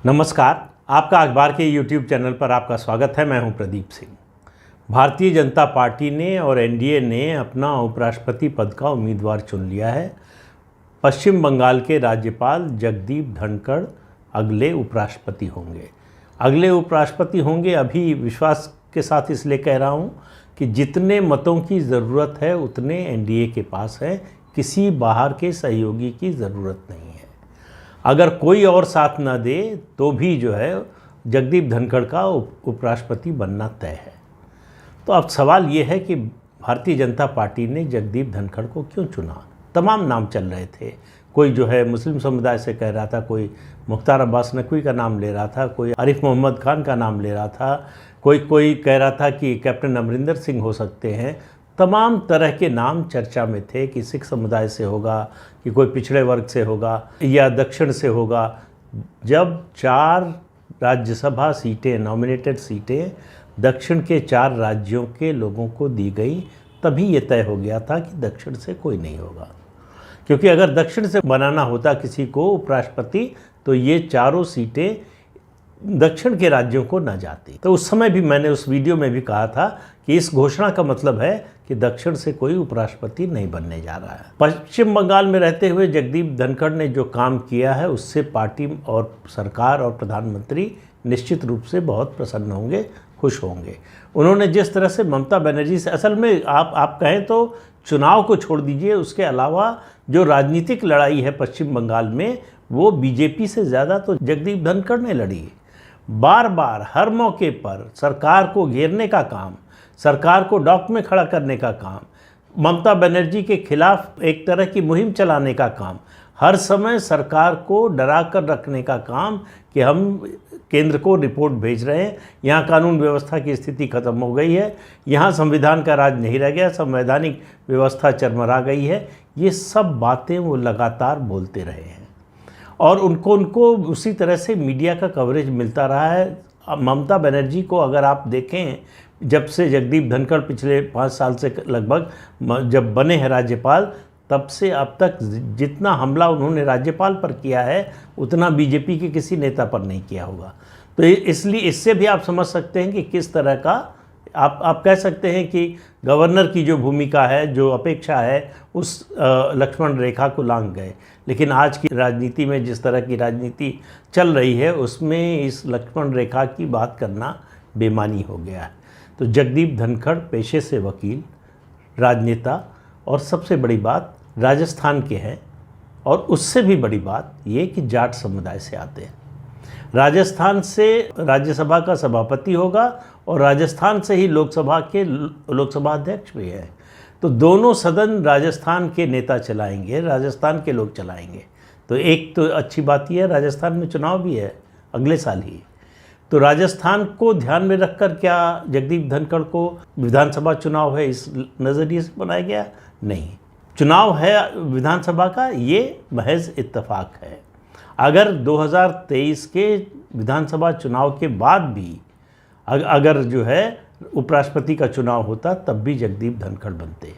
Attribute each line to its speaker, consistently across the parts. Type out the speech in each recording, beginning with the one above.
Speaker 1: नमस्कार, आपका अखबार के YouTube चैनल पर आपका स्वागत है। मैं हूं प्रदीप सिंह। भारतीय जनता पार्टी ने और एनडीए ने अपना उपराष्ट्रपति पद का उम्मीदवार चुन लिया है। पश्चिम बंगाल के राज्यपाल जगदीप धनखड़ अगले उपराष्ट्रपति होंगे। अभी विश्वास के साथ इसलिए कह रहा हूं कि जितने मतों की ज़रूरत है उतने एनडीए के पास है, किसी बाहर के सहयोगी की ज़रूरत नहीं है। अगर कोई और साथ ना दे तो भी जो है जगदीप धनखड़ का उपराष्ट्रपति बनना तय है। तो अब सवाल ये है कि भारतीय जनता पार्टी ने जगदीप धनखड़ को क्यों चुना। तमाम नाम चल रहे थे, कोई जो है मुस्लिम समुदाय से कह रहा था, कोई मुख्तार अब्बास नकवी का नाम ले रहा था, कोई आरिफ मोहम्मद खान का नाम ले रहा था, कोई कह रहा था कि कैप्टन अमरिंदर सिंह हो सकते हैं। तमाम तरह के नाम चर्चा में थे कि सिख समुदाय से होगा, कि कोई पिछड़े वर्ग से होगा या दक्षिण से होगा। जब 4 राज्यसभा सीटें, नॉमिनेटेड सीटें दक्षिण के 4 राज्यों के लोगों को दी गई, तभी ये तय हो गया था कि दक्षिण से कोई नहीं होगा। क्योंकि अगर दक्षिण से बनाना होता किसी को उपराष्ट्रपति तो ये चारों सीटें दक्षिण के राज्यों को न जाती। तो उस समय भी मैंने उस वीडियो में भी कहा था कि इस घोषणा का मतलब है कि दक्षिण से कोई उपराष्ट्रपति नहीं बनने जा रहा है। पश्चिम बंगाल में रहते हुए जगदीप धनखड़ ने जो काम किया है उससे पार्टी और सरकार और प्रधानमंत्री निश्चित रूप से बहुत प्रसन्न होंगे, खुश होंगे। उन्होंने जिस तरह से ममता बनर्जी से, असल में आप कहें तो चुनाव को छोड़ दीजिए, उसके अलावा जो राजनीतिक लड़ाई है पश्चिम बंगाल में वो बीजेपी से ज़्यादा तो जगदीप धनखड़ ने लड़ी। बार बार हर मौके पर सरकार को घेरने का काम, सरकार को डॉक में खड़ा करने का काम, ममता बनर्जी के खिलाफ एक तरह की मुहिम चलाने का काम, हर समय सरकार को डरा कर रखने का काम कि हम केंद्र को रिपोर्ट भेज रहे हैं, यहाँ कानून व्यवस्था की स्थिति खत्म हो गई है, यहाँ संविधान का राज नहीं रह गया, संवैधानिक व्यवस्था चरमरा गई है। ये सब बातें वो लगातार बोलते रहे हैं और उनको उसी तरह से मीडिया का कवरेज मिलता रहा है। ममता बनर्जी को अगर आप देखें, जब से जगदीप धनखड़ पिछले 5 साल से लगभग जब बने हैं राज्यपाल, तब से अब तक जितना हमला उन्होंने राज्यपाल पर किया है उतना बीजेपी के किसी नेता पर नहीं किया होगा। तो इसलिए इससे भी आप समझ सकते हैं कि किस तरह का आप कह सकते हैं कि गवर्नर की जो भूमिका है, जो अपेक्षा है, उस लक्ष्मण रेखा को लांघ गए। लेकिन आज की राजनीति में जिस तरह की राजनीति चल रही है उसमें इस लक्ष्मण रेखा की बात करना बेमानी हो गया है। तो जगदीप धनखड़ पेशे से वकील, राजनेता और सबसे बड़ी बात राजस्थान के हैं, और उससे भी बड़ी बात ये कि जाट समुदाय से आते हैं। राजस्थान से राज्यसभा का सभापति होगा और राजस्थान से ही लोकसभा अध्यक्ष भी है। तो दोनों सदन राजस्थान के नेता चलाएंगे, राजस्थान के लोग चलाएंगे। तो एक तो अच्छी बात यह है, राजस्थान में चुनाव भी है अगले साल ही। तो राजस्थान को ध्यान में रखकर क्या जगदीप धनखड़ को विधानसभा चुनाव है इस नज़रिए से बनाया गया? नहीं, चुनाव है विधानसभा का, ये महज इत्तेफाक है। अगर 2023 के विधानसभा चुनाव के बाद भी अगर जो है उपराष्ट्रपति का चुनाव होता तब भी जगदीप धनखड़ बनते।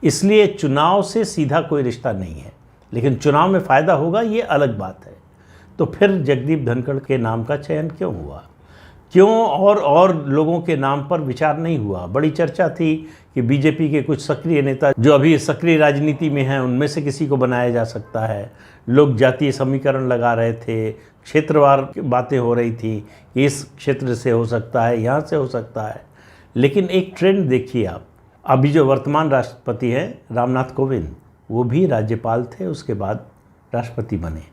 Speaker 1: इसलिए चुनाव से सीधा कोई रिश्ता नहीं है, लेकिन चुनाव में फ़ायदा होगा ये अलग बात है। तो फिर जगदीप धनखड़ के नाम का चयन क्यों हुआ? क्यों और लोगों के नाम पर विचार नहीं हुआ? बड़ी चर्चा थी कि बीजेपी के कुछ सक्रिय नेता जो अभी सक्रिय राजनीति में हैं उनमें से किसी को बनाया जा सकता है। लोग जातीय समीकरण लगा रहे थे, क्षेत्रवार की बातें हो रही थी कि इस क्षेत्र से हो सकता है, यहाँ से हो सकता है। लेकिन एक ट्रेंड देखिए आप, अभी जो वर्तमान राष्ट्रपति हैं रामनाथ कोविंद, वो भी राज्यपाल थे, उसके बाद राष्ट्रपति बने।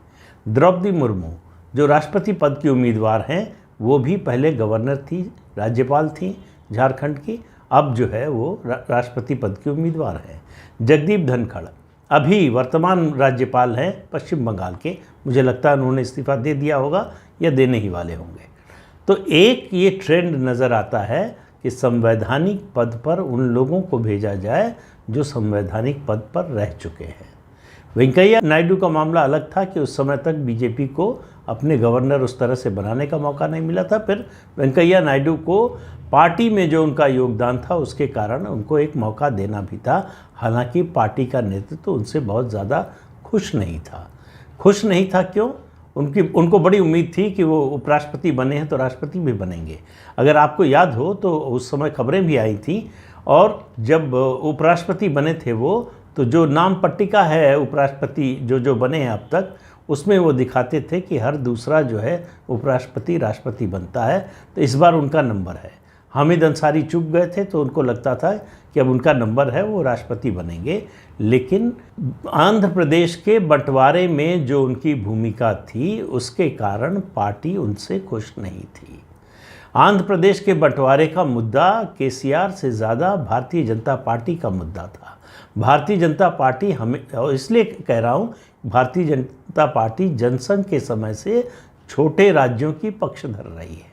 Speaker 1: द्रौपदी मुर्मू जो राष्ट्रपति पद की उम्मीदवार हैं वो भी पहले गवर्नर थी, राज्यपाल थी झारखंड की, अब जो है वो राष्ट्रपति पद की उम्मीदवार हैं। जगदीप धनखड़ अभी वर्तमान राज्यपाल हैं पश्चिम बंगाल के, मुझे लगता है उन्होंने इस्तीफा दे दिया होगा या देने ही वाले होंगे। तो एक ये ट्रेंड नज़र आता है कि संवैधानिक पद पर उन लोगों को भेजा जाए जो संवैधानिक पद पर रह चुके हैं। वेंकैया नायडू का मामला अलग था कि उस समय तक बीजेपी को अपने गवर्नर उस तरह से बनाने का मौका नहीं मिला था। फिर वेंकैया नायडू को पार्टी में जो उनका योगदान था उसके कारण उनको एक मौका देना भी था। हालांकि पार्टी का नेतृत्व उनसे बहुत ज़्यादा खुश नहीं था। क्यों? उनको बड़ी उम्मीद थी कि वो उपराष्ट्रपति बने हैं तो राष्ट्रपति भी बनेंगे। अगर आपको याद हो तो उस समय खबरें भी आई थी, और जब उपराष्ट्रपति बने थे वो, तो जो नाम पट्टिका है उपराष्ट्रपति जो बने हैं अब तक, उसमें वो दिखाते थे कि हर दूसरा जो है उपराष्ट्रपति राष्ट्रपति बनता है। तो इस बार उनका नंबर है। हामिद अंसारी चुप गए थे तो उनको लगता था कि अब उनका नंबर है, वो राष्ट्रपति बनेंगे। लेकिन आंध्र प्रदेश के बंटवारे में जो उनकी भूमिका थी उसके कारण पार्टी उनसे खुश नहीं थी। आंध्र प्रदेश के बंटवारे का मुद्दा केसीआर से ज़्यादा भारतीय जनता पार्टी का मुद्दा था। भारतीय जनता पार्टी हमें, और इसलिए कह रहा हूँ, भारतीय जनता पार्टी जनसंघ के समय से छोटे राज्यों की पक्षधर रही है,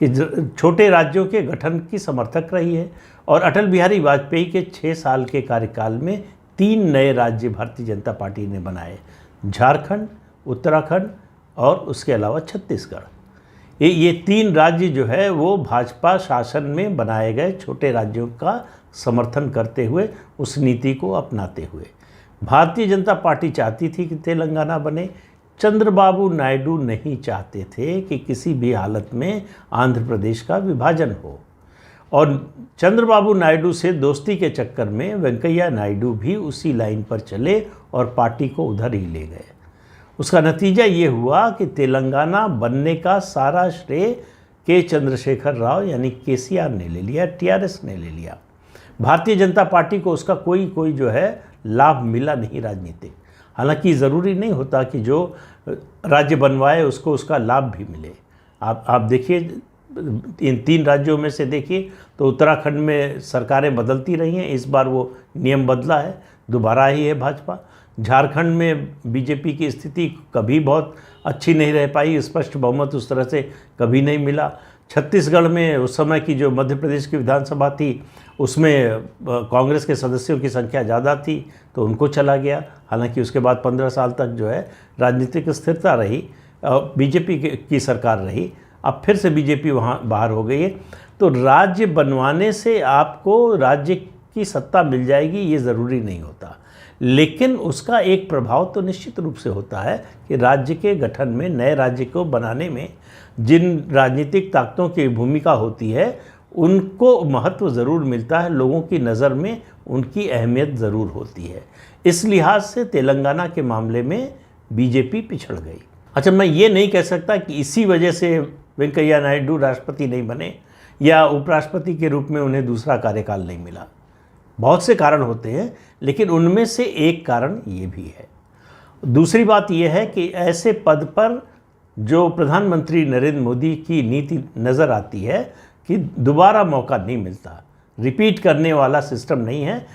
Speaker 1: कि छोटे राज्यों के गठन की समर्थक रही है। और अटल बिहारी वाजपेयी के 6 साल के कार्यकाल में 3 नए राज्य भारतीय जनता पार्टी ने बनाए, झारखंड, उत्तराखंड और उसके अलावा छत्तीसगढ़। ये 3 राज्य जो है वो भाजपा शासन में बनाए गए छोटे राज्यों का समर्थन करते हुए, उस नीति को अपनाते हुए भारतीय जनता पार्टी चाहती थी कि तेलंगाना बने। चंद्रबाबू नायडू नहीं चाहते थे कि किसी भी हालत में आंध्र प्रदेश का विभाजन हो, और चंद्रबाबू नायडू से दोस्ती के चक्कर में वेंकैया नायडू भी उसी लाइन पर चले और पार्टी को उधर ही ले गए। उसका नतीजा ये हुआ कि तेलंगाना बनने का सारा श्रेय के चंद्रशेखर राव यानी केसीआर ने ले लिया, टीआरएस ने ले लिया। भारतीय जनता पार्टी को उसका कोई जो है लाभ मिला नहीं राजनीतिक। हालांकि ज़रूरी नहीं होता कि जो राज्य बनवाए उसको उसका लाभ भी मिले। आप देखिए, इन 3 राज्यों में से देखिए तो उत्तराखंड में सरकारें बदलती रही हैं, इस बार वो नियम बदला है, दोबारा ही है भाजपा। झारखंड में बीजेपी की स्थिति कभी बहुत अच्छी नहीं रह पाई, स्पष्ट बहुमत उस तरह से कभी नहीं मिला। छत्तीसगढ़ में उस समय की जो मध्य प्रदेश की विधानसभा थी उसमें कांग्रेस के सदस्यों की संख्या ज़्यादा थी तो उनको चला गया। हालांकि उसके बाद 15 साल तक जो है राजनीतिक स्थिरता रही, बीजेपी की सरकार रही। अब फिर से बीजेपी वहाँ बाहर हो गई है। तो राज्य बनवाने से आपको राज्य की सत्ता मिल जाएगी ये ज़रूरी नहीं होता, लेकिन उसका एक प्रभाव तो निश्चित रूप से होता है कि राज्य के गठन में, नए राज्य को बनाने में जिन राजनीतिक ताकतों की भूमिका होती है उनको महत्व ज़रूर मिलता है, लोगों की नज़र में उनकी अहमियत ज़रूर होती है। इस लिहाज से तेलंगाना के मामले में बीजेपी पिछड़ गई। अच्छा, मैं ये नहीं कह सकता कि इसी वजह से वेंकैया नायडू राष्ट्रपति नहीं बने या उपराष्ट्रपति के रूप में उन्हें दूसरा कार्यकाल नहीं मिला। बहुत से कारण होते हैं, लेकिन उनमें से एक कारण ये भी है। दूसरी बात यह है कि ऐसे पद पर जो प्रधानमंत्री नरेंद्र मोदी की नीति नज़र आती है कि दोबारा मौका नहीं मिलता, रिपीट करने वाला सिस्टम नहीं है।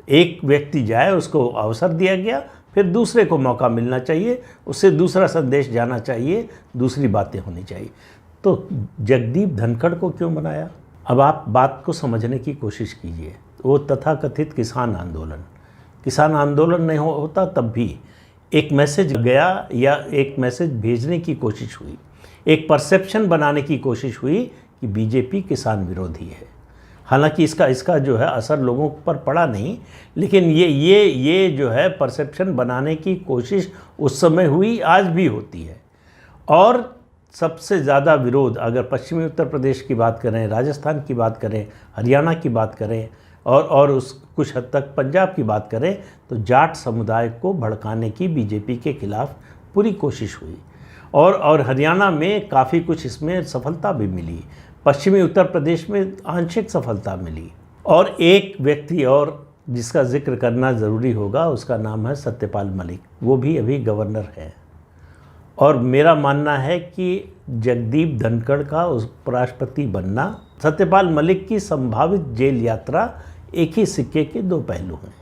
Speaker 1: एक व्यक्ति जाए, उसको अवसर दिया गया, फिर दूसरे को मौका मिलना चाहिए, उससे दूसरा संदेश जाना चाहिए, दूसरी बातें होनी चाहिए। तो जगदीप धनखड़ को क्यों बनाया? अब आप बात को समझने की कोशिश कीजिए। वो तथाकथित किसान आंदोलन नहीं होता तब भी एक मैसेज गया या एक मैसेज भेजने की कोशिश हुई, एक परसेप्शन बनाने की कोशिश हुई कि बीजेपी किसान विरोधी है। हालांकि इसका जो है असर लोगों पर पड़ा नहीं, लेकिन ये जो है परसेप्शन बनाने की कोशिश उस समय हुई, आज भी होती है। और सबसे ज़्यादा विरोध अगर पश्चिमी उत्तर प्रदेश की बात करें, राजस्थान की बात करें, हरियाणा की बात करें और उस कुछ हद तक पंजाब की बात करें, तो जाट समुदाय को भड़काने की बीजेपी के खिलाफ पूरी कोशिश हुई और हरियाणा में काफ़ी कुछ इसमें सफलता भी मिली। पश्चिमी उत्तर प्रदेश में आंशिक सफलता मिली। और एक व्यक्ति और जिसका जिक्र करना ज़रूरी होगा, उसका नाम है सत्यपाल मलिक। वो भी अभी गवर्नर हैं और मेरा मानना है कि जगदीप धनखड़ का उपराष्ट्रपति बनना, सत्यपाल मलिक की संभावित जेल यात्रा एक ही सिक्के के 2 पहलू हैं।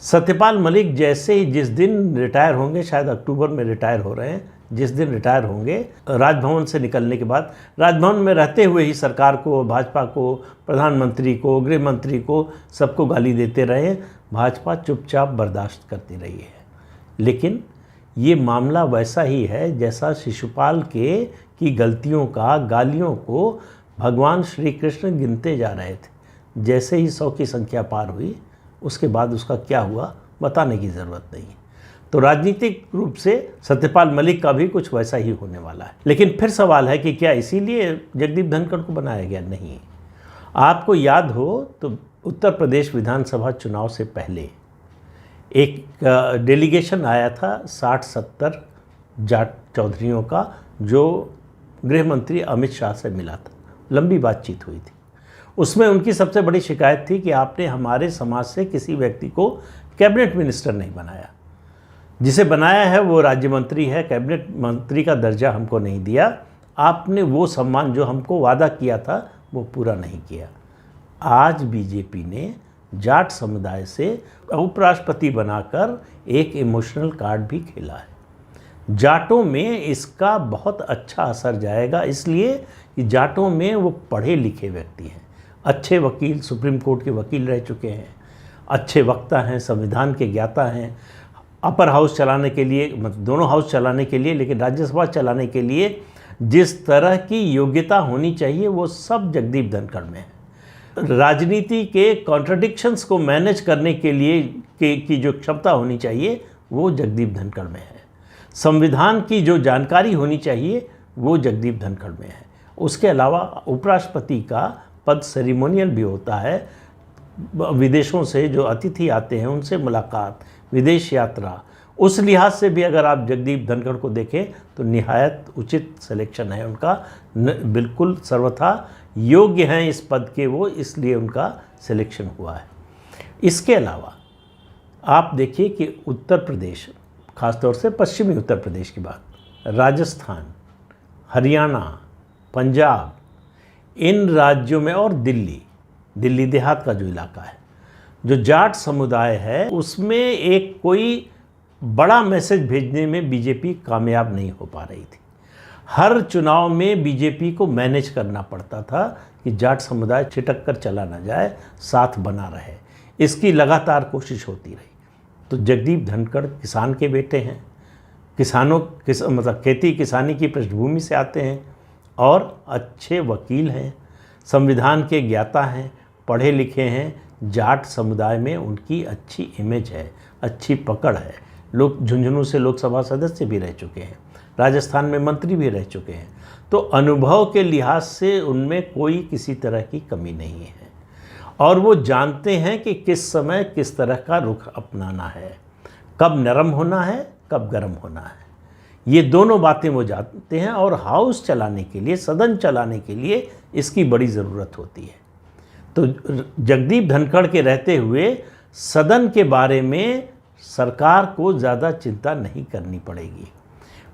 Speaker 1: सत्यपाल मलिक जैसे ही जिस दिन रिटायर होंगे, शायद अक्टूबर में रिटायर हो रहे हैं, जिस दिन रिटायर होंगे राजभवन से निकलने के बाद, राजभवन में रहते हुए ही सरकार को, भाजपा को, प्रधानमंत्री को, गृह मंत्री को, सबको गाली देते रहे। भाजपा चुपचाप बर्दाश्त करती रही है। लेकिन ये मामला वैसा ही है जैसा शिशुपाल की गलतियों का, गालियों को भगवान श्री कृष्ण गिनते जा रहे थे। जैसे ही 100 की संख्या पार हुई, उसके बाद उसका क्या हुआ बताने की ज़रूरत नहीं। तो राजनीतिक रूप से सत्यपाल मलिक का भी कुछ वैसा ही होने वाला है। लेकिन फिर सवाल है कि क्या इसीलिए जगदीप धनखड़ को बनाया गया? नहीं। आपको याद हो तो उत्तर प्रदेश विधानसभा चुनाव से पहले एक डेलीगेशन आया था 60-70 जाट चौधरियों का, जो गृह मंत्री अमित शाह से मिला था। लंबी बातचीत हुई थी। उसमें उनकी सबसे बड़ी शिकायत थी कि आपने हमारे समाज से किसी व्यक्ति को कैबिनेट मिनिस्टर नहीं बनाया, जिसे बनाया है वो राज्य मंत्री है, कैबिनेट मंत्री का दर्जा हमको नहीं दिया, आपने वो सम्मान जो हमको वादा किया था वो पूरा नहीं किया। आज बीजेपी ने जाट समुदाय से उपराष्ट्रपति बनाकर एक इमोशनल कार्ड भी खेला है। जाटों में इसका बहुत अच्छा असर जाएगा, इसलिए कि जाटों में वो पढ़े लिखे व्यक्ति हैं, अच्छे वकील, सुप्रीम कोर्ट के वकील रह चुके हैं, अच्छे वक्ता हैं, संविधान के ज्ञाता हैं, अपर हाउस चलाने के लिए, मतलब दोनों हाउस चलाने के लिए, लेकिन राज्यसभा चलाने के लिए जिस तरह की योग्यता होनी चाहिए वो सब जगदीप धनखड़ में है। राजनीति के कॉन्ट्रडिक्शंस को मैनेज करने के लिए की जो क्षमता होनी चाहिए वो जगदीप धनखड़ में है। संविधान की जो जानकारी होनी चाहिए वो जगदीप धनखड़ में है। उसके अलावा उपराष्ट्रपति का पद सेरेमोनियल भी होता है, विदेशों से जो अतिथि आते हैं उनसे मुलाकात, विदेश यात्रा, उस लिहाज से भी अगर आप जगदीप धनखड़ को देखें तो निहायत उचित सिलेक्शन है उनका, बिल्कुल सर्वथा योग्य हैं इस पद के वो, इसलिए उनका सिलेक्शन हुआ है। इसके अलावा आप देखिए कि उत्तर प्रदेश, खासतौर से पश्चिमी उत्तर प्रदेश की बात, राजस्थान, हरियाणा, पंजाब, इन राज्यों में और दिल्ली देहात का जो इलाका है, जो जाट समुदाय है उसमें एक कोई बड़ा मैसेज भेजने में बीजेपी कामयाब नहीं हो पा रही थी। हर चुनाव में बीजेपी को मैनेज करना पड़ता था कि जाट समुदाय छिटक कर चला ना जाए, साथ बना रहे, इसकी लगातार कोशिश होती रही। तो जगदीप धनखड़ किसान के बेटे हैं, मतलब खेती किसानी की पृष्ठभूमि से आते हैं और अच्छे वकील हैं, संविधान के ज्ञाता हैं, पढ़े लिखे हैं। जाट समुदाय में उनकी अच्छी इमेज है, अच्छी पकड़ है। लोग झुंझुनू से लोकसभा सदस्य भी रह चुके हैं, राजस्थान में मंत्री भी रह चुके हैं, तो अनुभव के लिहाज से उनमें कोई किसी तरह की कमी नहीं है और वो जानते हैं कि किस समय किस तरह का रुख अपनाना है, कब नरम होना है, कब गर्म होना है, ये दोनों बातें वो जानते हैं। और हाउस चलाने के लिए, सदन चलाने के लिए इसकी बड़ी ज़रूरत होती है। तो जगदीप धनखड़ के रहते हुए सदन के बारे में सरकार को ज़्यादा चिंता नहीं करनी पड़ेगी।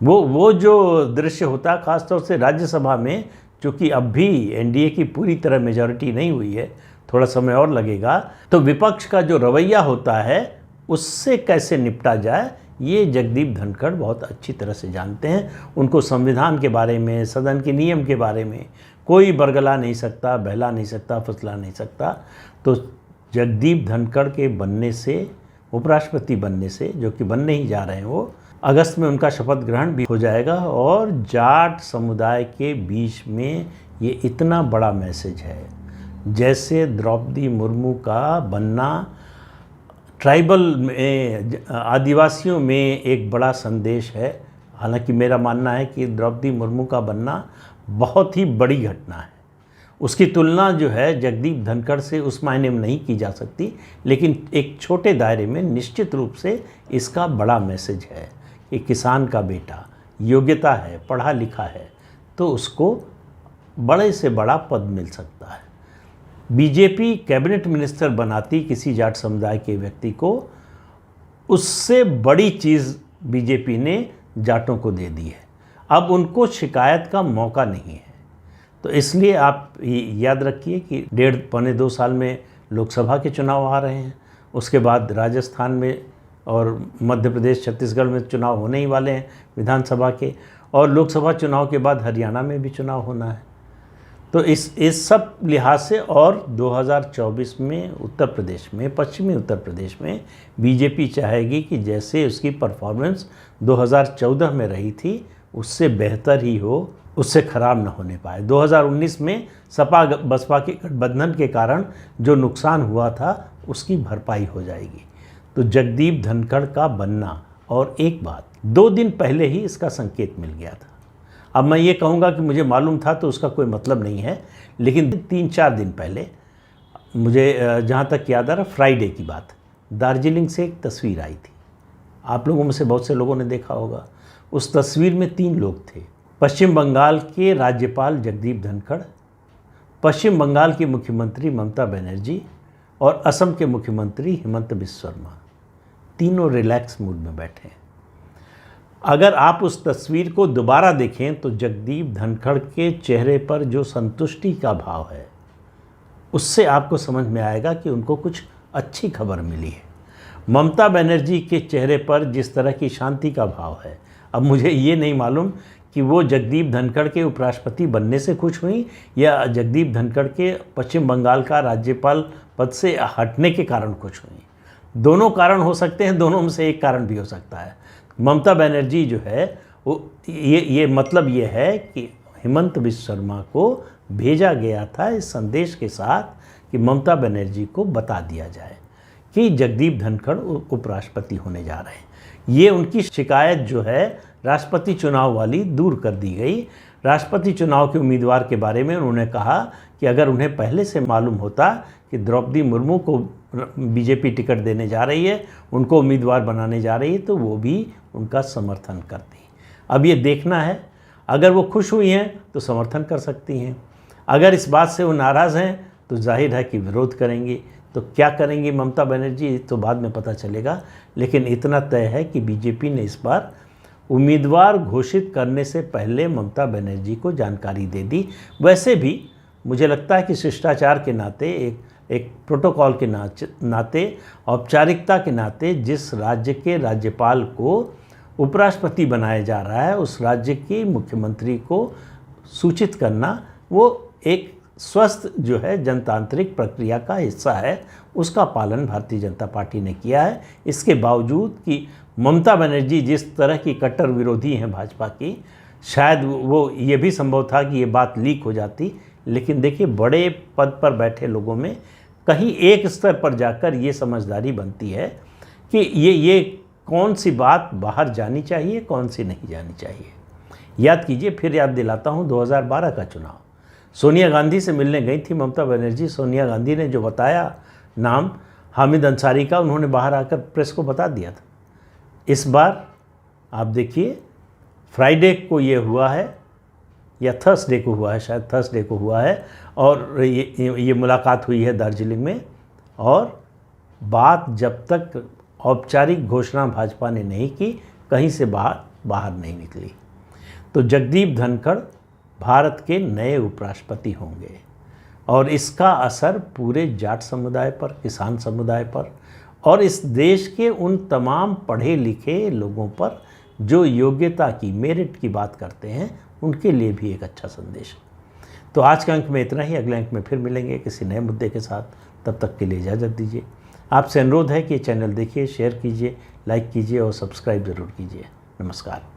Speaker 1: वो जो दृश्य होता, ख़ासतौर से राज्यसभा में, चूँकि अब भी एनडीए की पूरी तरह मेजॉरिटी नहीं हुई है, थोड़ा समय और लगेगा, तो विपक्ष का जो रवैया होता है उससे कैसे निपटा जाए ये जगदीप धनखड़ बहुत अच्छी तरह से जानते हैं। उनको संविधान के बारे में, सदन के नियम के बारे में कोई बरगला नहीं सकता, बहला नहीं सकता, फुसला नहीं सकता। तो जगदीप धनखड़ के बनने से, उपराष्ट्रपति बनने से, जो कि बनने ही जा रहे हैं, वो अगस्त में उनका शपथ ग्रहण भी हो जाएगा और जाट समुदाय के बीच में ये इतना बड़ा मैसेज है, जैसे द्रौपदी मुर्मू का बनना ट्राइबल में, आदिवासियों में एक बड़ा संदेश है। हालांकि मेरा मानना है कि द्रौपदी मुर्मू का बनना बहुत ही बड़ी घटना है, उसकी तुलना जो है जगदीप धनखड़ से उस मायने में नहीं की जा सकती, लेकिन एक छोटे दायरे में निश्चित रूप से इसका बड़ा मैसेज है कि किसान का बेटा, योग्यता है, पढ़ा लिखा है, तो उसको बड़े से बड़ा पद मिल सकता है। बीजेपी कैबिनेट मिनिस्टर बनाती किसी जाट समुदाय के व्यक्ति को, उससे बड़ी चीज़ बीजेपी ने जाटों को दे दी है। अब उनको शिकायत का मौका नहीं है। तो इसलिए आप याद रखिए कि 1.5-2 साल में लोकसभा के चुनाव आ रहे हैं, उसके बाद राजस्थान में और मध्य प्रदेश, छत्तीसगढ़ में चुनाव होने ही वाले हैं विधानसभा के, और लोकसभा चुनाव के बाद हरियाणा में भी चुनाव होना है। तो इस सब लिहाज से, और 2024 में उत्तर प्रदेश में, पश्चिमी उत्तर प्रदेश में बीजेपी चाहेगी कि जैसे उसकी परफॉर्मेंस 2014 में रही थी उससे बेहतर ही हो, उससे ख़राब न होने पाए। 2019 में सपा बसपा के गठबंधन के कारण जो नुकसान हुआ था उसकी भरपाई हो जाएगी। तो जगदीप धनखड़ का बनना और एक बात, 2 दिन पहले ही इसका संकेत मिल गया था। अब मैं ये कहूँगा कि मुझे मालूम था तो उसका कोई मतलब नहीं है, लेकिन 3-4 दिन पहले मुझे जहाँ तक याद आ रहा, फ्राइडे की बात, दार्जिलिंग से एक तस्वीर आई थी। आप लोगों में से बहुत से लोगों ने देखा होगा। उस तस्वीर में 3 लोग थे। पश्चिम बंगाल के राज्यपाल जगदीप धनखड़, पश्चिम बंगाल की मुख्यमंत्री ममता बनर्जी और असम के मुख्यमंत्री हिमंत बिस्वा शर्मा। तीनों रिलैक्स मूड में बैठे हैं। अगर आप उस तस्वीर को दोबारा देखें तो जगदीप धनखड़ के चेहरे पर जो संतुष्टि का भाव है, उससे आपको समझ में आएगा कि उनको कुछ अच्छी खबर मिली है। ममता बनर्जी के चेहरे पर जिस तरह की शांति का भाव है, अब मुझे ये नहीं मालूम कि वो जगदीप धनखड़ के उपराष्ट्रपति बनने से खुश हुई या जगदीप धनखड़ के पश्चिम बंगाल का राज्यपाल पद से हटने के कारण खुश हुई। दोनों कारण हो सकते हैं, दोनों में से एक कारण भी हो सकता है। ममता बनर्जी जो है वो ये मतलब ये है कि हिमंत बिस्वा शर्मा को भेजा गया था इस संदेश के साथ कि ममता बनर्जी को बता दिया जाए कि जगदीप धनखड़ उपराष्ट्रपति होने जा रहे हैं। ये उनकी शिकायत जो है राष्ट्रपति चुनाव वाली दूर कर दी गई। राष्ट्रपति चुनाव के उम्मीदवार के बारे में उन्होंने कहा कि अगर उन्हें पहले से मालूम होता कि द्रौपदी मुर्मू को बीजेपी टिकट देने जा रही है, उनको उम्मीदवार बनाने जा रही है, तो वो भी उनका समर्थन करती। अब ये देखना है, अगर वो खुश हुई हैं तो समर्थन कर सकती हैं, अगर इस बात से वो नाराज़ हैं तो जाहिर है कि विरोध करेंगी। तो क्या करेंगी ममता बनर्जी तो बाद में पता चलेगा, लेकिन इतना तय है कि बीजेपी ने इस बार उम्मीदवार घोषित करने से पहले ममता बनर्जी को जानकारी दे दी। वैसे भी मुझे लगता है कि शिष्टाचार के नाते, एक प्रोटोकॉल के नाते, औपचारिकता के नाते, जिस राज्य के राज्यपाल को उपराष्ट्रपति बनाया जा रहा है उस राज्य के मुख्यमंत्री को सूचित करना वो एक स्वस्थ जो है जनतांत्रिक प्रक्रिया का हिस्सा है। उसका पालन भारतीय जनता पार्टी ने किया है। इसके बावजूद कि ममता बनर्जी जिस तरह की कट्टर विरोधी हैं भाजपा की, शायद वो ये भी संभव था कि ये बात लीक हो जाती, लेकिन देखिए बड़े पद पर बैठे लोगों में कहीं एक स्तर पर जाकर ये समझदारी बनती है कि ये कौन सी बात बाहर जानी चाहिए, कौन सी नहीं जानी चाहिए। याद कीजिए, फिर याद दिलाता हूँ 2012 का चुनाव। सोनिया गांधी से मिलने गई थी ममता बनर्जी। सोनिया गांधी ने जो बताया नाम हामिद अंसारी का, उन्होंने बाहर आकर प्रेस को बता दिया था। इस बार आप देखिए, फ्राइडे को ये हुआ है या थर्सडे को हुआ है, शायद थर्सडे को हुआ है, और ये मुलाकात हुई है दार्जिलिंग में। और बात जब तक औपचारिक घोषणा भाजपा ने नहीं की, कहीं से बाहर नहीं निकली। तो जगदीप धनखड़ भारत के नए उपराष्ट्रपति होंगे और इसका असर पूरे जाट समुदाय पर, किसान समुदाय पर और इस देश के उन तमाम पढ़े लिखे लोगों पर जो योग्यता की, मेरिट की बात करते हैं, उनके लिए भी एक अच्छा संदेश है। तो आज के अंक में इतना ही। अगले अंक में फिर मिलेंगे किसी नए मुद्दे के साथ। तब तक के लिए इजाज़त दीजिए। आपसे अनुरोध है कि चैनल देखिए, शेयर कीजिए, लाइक कीजिए और सब्सक्राइब ज़रूर कीजिए। नमस्कार।